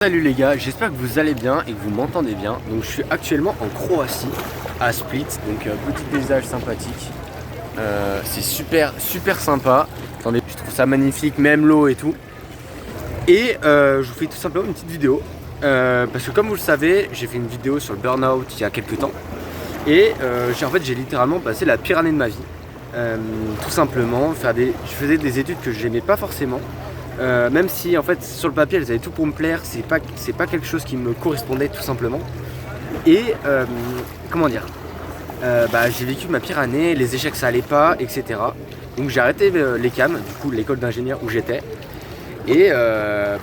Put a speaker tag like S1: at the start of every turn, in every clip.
S1: Salut les gars, j'espère que vous allez bien et que vous m'entendez bien. Donc je suis actuellement en Croatie, à Split, donc petit paysage sympathique. C'est super sympa. Attendez, je trouve ça magnifique, même l'eau et tout. Et je vous fais tout simplement une petite vidéo. Parce que comme vous le savez, j'ai fait une vidéo sur le burn-out il y a quelques temps. Et j'ai littéralement passé la pire année de ma vie. Tout simplement, je faisais des études que j'aimais pas forcément. Même si en fait sur le papier elles avaient tout pour me plaire, c'est pas quelque chose qui me correspondait tout simplement. Et j'ai vécu ma pire année, les échecs ça allait pas, etc. Donc j'ai arrêté l'ECAM, du coup l'école d'ingénieur où j'étais. Et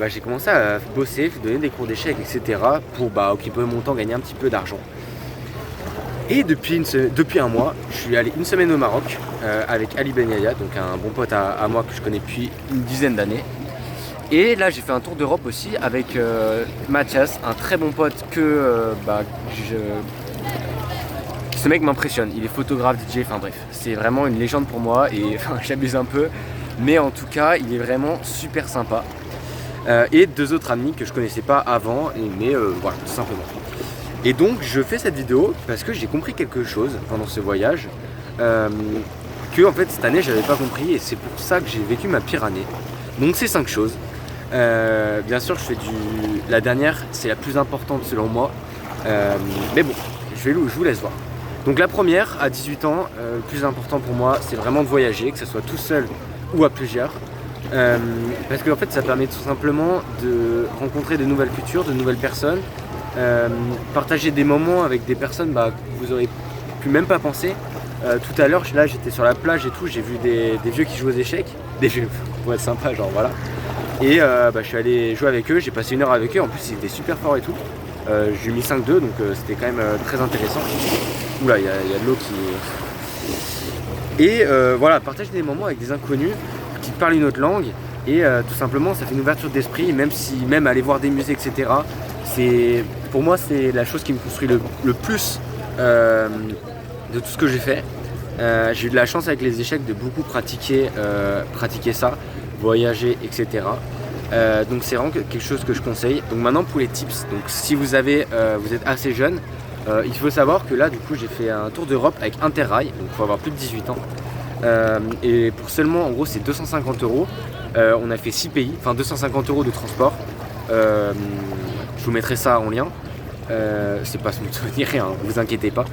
S1: j'ai commencé à bosser, donner des cours d'échecs, etc. pour occuper mon temps, gagner un petit peu d'argent. Et depuis un mois, je suis allé une semaine au Maroc avec Ali Ben Yaya, donc un bon pote à moi que je connais depuis une dizaine d'années. Et là j'ai fait un tour d'Europe aussi avec Mathias, un très bon pote ce mec m'impressionne, il est photographe, DJ, enfin bref, c'est vraiment une légende pour moi et j'abuse un peu, mais en tout cas il est vraiment super sympa. Et deux autres amis que je connaissais pas avant, voilà, tout simplement. Et donc je fais cette vidéo parce que j'ai compris quelque chose pendant ce voyage que en fait cette année j'avais pas compris et c'est pour ça que j'ai vécu ma pire année. Donc c'est 5 choses. Bien sûr la dernière c'est la plus importante selon moi, mais bon je vous laisse voir. Donc la première à 18 ans, le plus important pour moi c'est vraiment de voyager, que ce soit tout seul ou à plusieurs, parce que en fait ça permet tout simplement de rencontrer de nouvelles cultures, de nouvelles personnes, partager des moments avec des personnes que vous aurez pu même pas penser. Tout à l'heure là j'étais sur la plage et tout, j'ai vu des vieux qui jouent aux échecs, des vieux pour être sympa genre voilà. Et je suis allé jouer avec eux, j'ai passé 1 heure avec eux, en plus ils étaient super forts et tout. J'ai mis 5-2 donc c'était quand même très intéressant. Oula, il y a de l'eau qui... Et voilà, partager des moments avec des inconnus qui parlent une autre langue. Et tout simplement ça fait une ouverture d'esprit, même aller voir des musées, etc. Pour moi c'est la chose qui me construit le plus de tout ce que j'ai fait. J'ai eu de la chance avec les échecs de beaucoup pratiquer ça, voyager, etc. Donc c'est vraiment quelque chose que je conseille. Donc maintenant pour les tips, donc si vous êtes assez jeune, il faut savoir que là du coup j'ai fait un tour d'Europe avec Interrail, donc il faut avoir plus de 18 ans. Et pour seulement en gros c'est 250 €. On a fait 6 pays, enfin 250 € de transport. Je vous mettrai ça en lien. C'est pas mon souvenir, hein, vous inquiétez pas.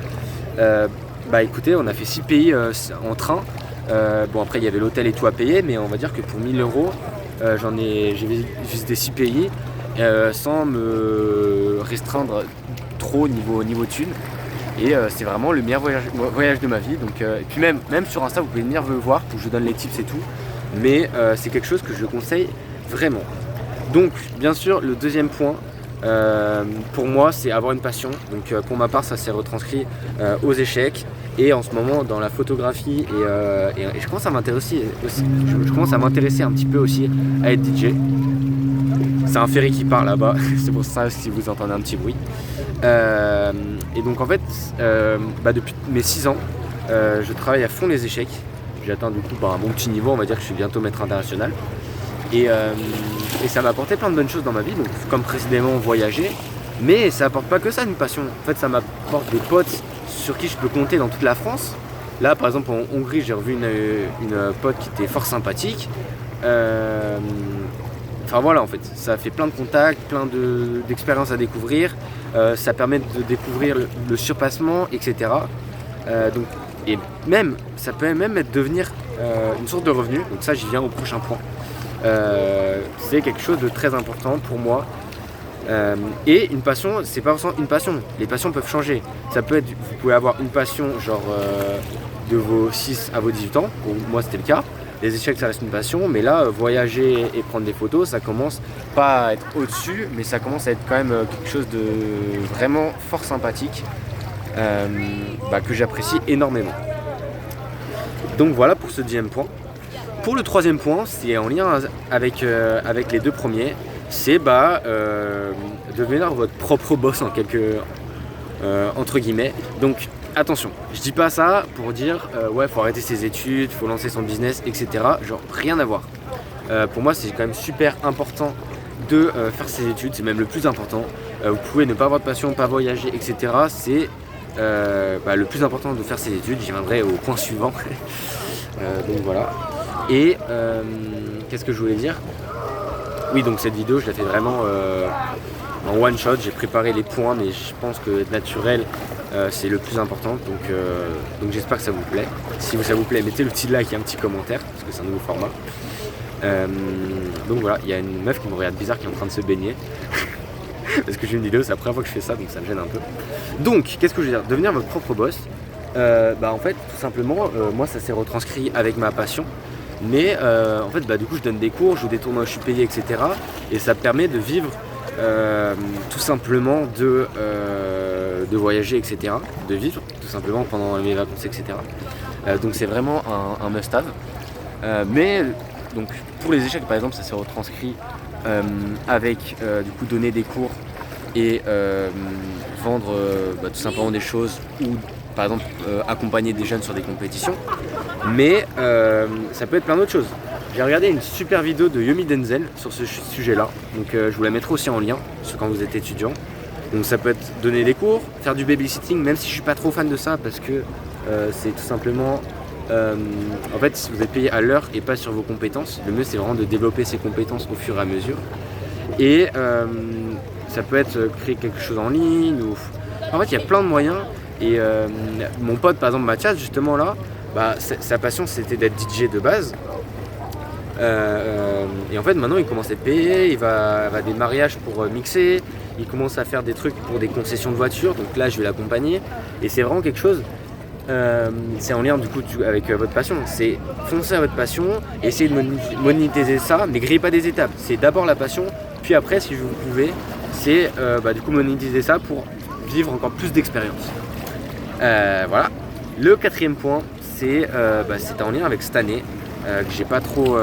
S1: Écoutez, on a fait 6 pays en train. Après il y avait l'hôtel et tout à payer, mais on va dire que pour 1 000 €, j'ai visité 6 pays sans me restreindre trop niveau thunes. Et c'est vraiment le meilleur voyage de ma vie. Donc, et puis même sur Insta vous pouvez venir me voir pour que je vous donne les tips et tout. Mais c'est quelque chose que je conseille vraiment. Donc bien sûr le deuxième point pour moi c'est avoir une passion. Donc pour ma part ça s'est retranscrit aux échecs et en ce moment dans la photographie et je commence à m'intéresser aussi. Je commence à m'intéresser un petit peu aussi à être DJ. C'est un ferry qui part là-bas, c'est pour ça si vous entendez un petit bruit. Et donc en fait depuis mes 6 ans je travaille à fond les échecs. J'ai atteint du coup un bon petit niveau, on va dire que je suis bientôt maître international. Et ça m'a apporté plein de bonnes choses dans ma vie, donc comme précisément voyager, mais ça apporte pas que ça une passion. En fait ça m'apporte des potes sur qui je peux compter dans toute la France. Là par exemple en Hongrie j'ai revu une pote qui était fort sympathique. Enfin voilà, en fait ça fait plein de contacts, plein d'expériences à découvrir. Ça permet de découvrir le surpassement, etc. Et même ça peut même devenir une source de revenus. Donc ça j'y viens au prochain point. C'est quelque chose de très important pour moi. Et une passion, c'est pas forcément une passion. Les passions peuvent changer. Ça peut être, vous pouvez avoir une passion de vos 6 à vos 18 ans. Pour moi c'était le cas. Les échecs ça reste une passion, mais là voyager et prendre des photos, ça commence pas à être au-dessus, mais ça commence à être quand même quelque chose de vraiment fort sympathique que j'apprécie énormément. Donc voilà pour ce deuxième point. Pour le troisième point, c'est en lien avec les deux premiers, c'est devenir votre propre boss entre guillemets. Donc attention, je dis pas ça pour dire faut arrêter ses études, faut lancer son business, etc. Genre rien à voir. Pour moi c'est quand même super important de faire ses études, c'est même le plus important. Vous pouvez ne pas avoir de passion, pas voyager, etc. C'est le plus important de faire ses études. J'y viendrai au point suivant. Donc voilà. Et qu'est-ce que je voulais dire? Oui, donc cette vidéo, je la fais vraiment en one shot. J'ai préparé les points, mais je pense que être naturel, c'est le plus important. Donc j'espère que ça vous plaît. Si ça vous plaît, mettez le petit like et un petit commentaire, parce que c'est un nouveau format. Donc voilà, il y a une meuf qui me regarde bizarre qui est en train de se baigner. Parce que j'ai une vidéo, c'est la première fois que je fais ça, donc ça me gêne un peu. Donc, qu'est-ce que je veux dire? Devenir votre propre boss. En fait, tout simplement, moi ça s'est retranscrit avec ma passion. Mais en fait, du coup, je donne des cours, je joue des tournois, je suis payé, etc. Et ça permet de vivre tout simplement de voyager, etc. De vivre tout simplement pendant mes vacances, etc. Donc c'est vraiment un must-have. Mais donc pour les échecs, par exemple, ça s'est retranscrit avec du coup donner des cours et vendre tout simplement des choses ou par exemple accompagner des jeunes sur des compétitions. Mais ça peut être plein d'autres choses. J'ai regardé une super vidéo de Yomi Denzel sur ce sujet-là, donc je vous la mettrai aussi en lien quand vous êtes étudiant. Donc ça peut être donner des cours, faire du babysitting, même si je suis pas trop fan de ça parce que c'est tout simplement en fait si vous êtes payé à l'heure et pas sur vos compétences, le mieux c'est vraiment de développer ses compétences au fur et à mesure. Et ça peut être créer quelque chose en ligne ou... En fait il y a plein de moyens et mon pote par exemple Mathias justement là, sa passion c'était d'être DJ de base. Et en fait maintenant il commence à être payé, il va à des mariages pour mixer, il commence à faire des trucs pour des concessions de voitures, donc là je vais l'accompagner et c'est vraiment quelque chose, c'est en lien du coup avec votre passion, c'est foncer à votre passion, essayez de monétiser ça, mais grillez pas des étapes, c'est d'abord la passion, puis après si vous pouvez, c'est du coup monétiser ça pour vivre encore plus d'expérience. Voilà, le quatrième point c'est en lien avec cette année. Que j'ai pas trop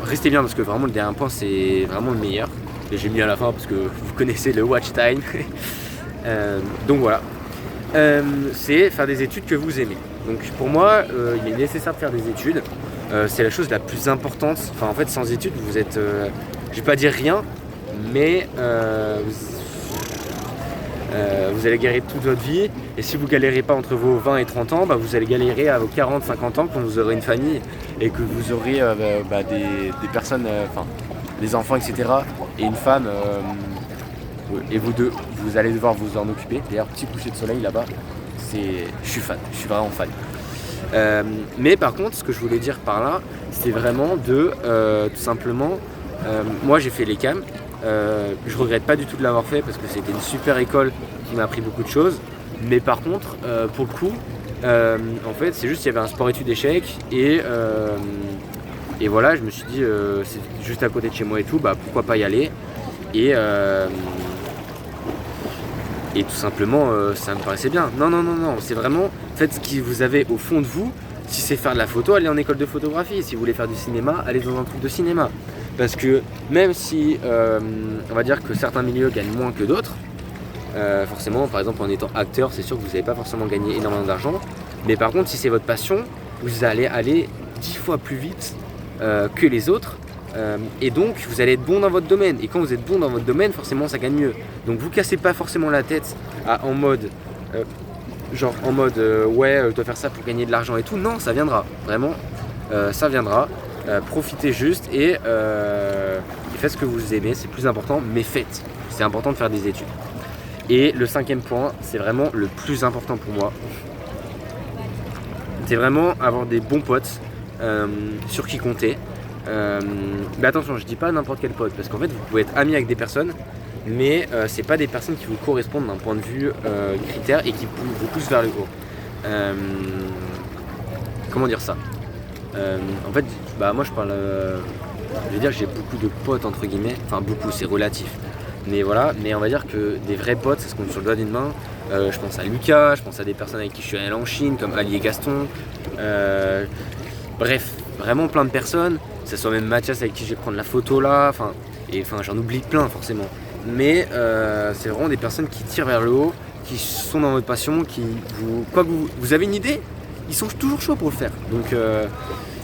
S1: resté bien parce que vraiment le dernier point c'est vraiment le meilleur et j'ai mis à la fin parce que vous connaissez le watch time. Donc voilà, c'est faire des études que vous aimez. Donc pour moi il est nécessaire de faire des études, c'est la chose la plus importante. Enfin en fait sans études vous êtes je vais pas dire rien, mais vous allez galérer toute votre vie, et si vous galérez pas entre vos 20 et 30 ans, vous allez galérer à vos 40-50 ans quand vous aurez une famille et que vous aurez des personnes, des enfants, etc. et une femme, et vous deux, vous allez devoir vous en occuper. D'ailleurs, petit coucher de soleil là-bas, je suis fan, je suis vraiment fan. Mais par contre, ce que je voulais dire par là, c'est vraiment de tout simplement, moi j'ai fait l'ECAM. Je regrette pas du tout de l'avoir fait parce que c'était une super école qui m'a appris beaucoup de choses, mais par contre pour le coup en fait c'est juste qu'il y avait un sport études échecs et voilà, je me suis dit c'est juste à côté de chez moi et tout, pourquoi pas y aller, et tout simplement ça me paraissait bien. Non, c'est vraiment faites ce que vous avez au fond de vous. Si c'est faire de la photo, allez en école de photographie. Si vous voulez faire du cinéma, allez dans un truc de cinéma. Parce que même si on va dire que certains milieux gagnent moins que d'autres, forcément par exemple en étant acteur, c'est sûr que vous n'allez pas forcément gagner énormément d'argent. Mais par contre si c'est votre passion, vous allez aller 10 fois plus vite que les autres. Et donc vous allez être bon dans votre domaine. Et quand vous êtes bon dans votre domaine, forcément ça gagne mieux. Donc vous cassez pas forcément la tête en mode... ouais je dois faire ça pour gagner de l'argent et tout. Non, ça viendra, vraiment ça viendra. Profitez juste et faites ce que vous aimez, c'est plus important, mais faites, c'est important de faire des études. Et le cinquième point, c'est vraiment le plus important pour moi, c'est vraiment avoir des bons potes sur qui compter. Mais attention, je dis pas n'importe quel pote, parce qu'en fait vous pouvez être ami avec des personnes, mais c'est pas des personnes qui vous correspondent d'un point de vue critère et qui vous poussent vers le haut. Comment dire ça? En fait, moi je parle, je veux dire que j'ai beaucoup de potes entre guillemets, enfin beaucoup, c'est relatif. Mais voilà, mais on va dire que des vrais potes, ça se compte sur le doigt d'une main. Je pense à Lucas, je pense à des personnes avec qui je suis allé en Chine, comme Ali et Gaston. Bref, vraiment plein de personnes. Que ce soit même Mathias avec qui je vais prendre la photo là, j'en oublie plein forcément. Mais c'est vraiment des personnes qui tirent vers le haut, qui sont dans votre passion, qui vous avez une idée, ils sont toujours chauds pour le faire. Donc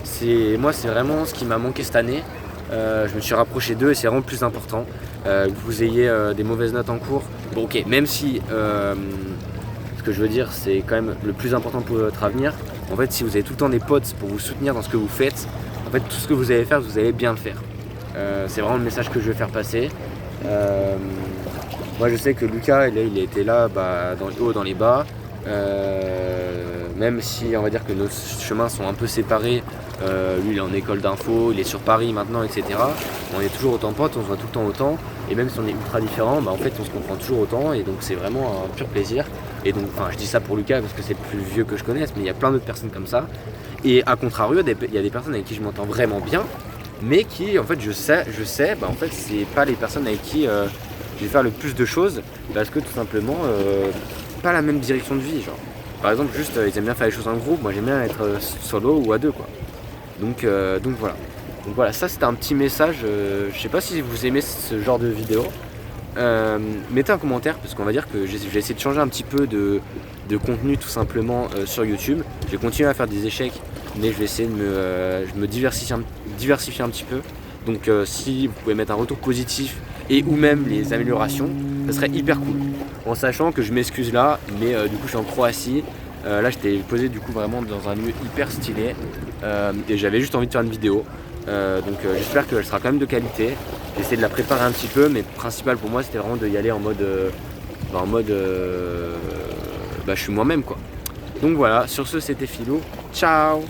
S1: c'est vraiment ce qui m'a manqué cette année. Je me suis rapproché d'eux et c'est vraiment le plus important. Que vous ayez des mauvaises notes en cours. Bon ok, même si ce que je veux dire c'est quand même le plus important pour votre avenir. En fait si vous avez tout le temps des potes pour vous soutenir dans ce que vous faites, en fait tout ce que vous allez faire, vous allez bien le faire. C'est vraiment le message que je veux faire passer. Moi je sais que Lucas il a été là dans les hauts, dans les bas. Même si on va dire que nos chemins sont un peu séparés, lui il est en école d'info, il est sur Paris maintenant, etc. On est toujours autant potes, on se voit tout le temps autant, et même si on est ultra différents, en fait on se comprend toujours autant, et donc c'est vraiment un pur plaisir. Et donc je dis ça pour Lucas parce que c'est le plus vieux que je connaisse, mais il y a plein d'autres personnes comme ça. Et à contrario, il y a des personnes avec qui je m'entends vraiment bien, mais qui en fait je sais, en fait c'est pas les personnes avec qui je vais faire le plus de choses, parce que tout simplement pas la même direction de vie, genre. Par exemple, juste ils aiment bien faire les choses en groupe, moi j'aime bien être solo ou à deux, quoi. Donc voilà. Donc voilà, ça c'était un petit message. Je sais pas si vous aimez ce genre de vidéo. Mettez un commentaire parce qu'on va dire que j'ai essayé de changer un petit peu de contenu tout simplement sur YouTube. Je vais continuer à faire des échecs, mais je vais essayer de me diversifier un petit peu. Donc si vous pouvez mettre un retour positif et ou même les améliorations, ça serait hyper cool. En sachant que je m'excuse là, mais du coup je suis en Croatie. Là j'étais posé du coup vraiment dans un lieu hyper stylé et j'avais juste envie de faire une vidéo. Donc j'espère qu'elle sera quand même de qualité. J'ai essayé de la préparer un petit peu, mais le principal pour moi c'était vraiment d'y aller en mode je suis moi-même quoi. Donc voilà, sur ce c'était Philo, ciao.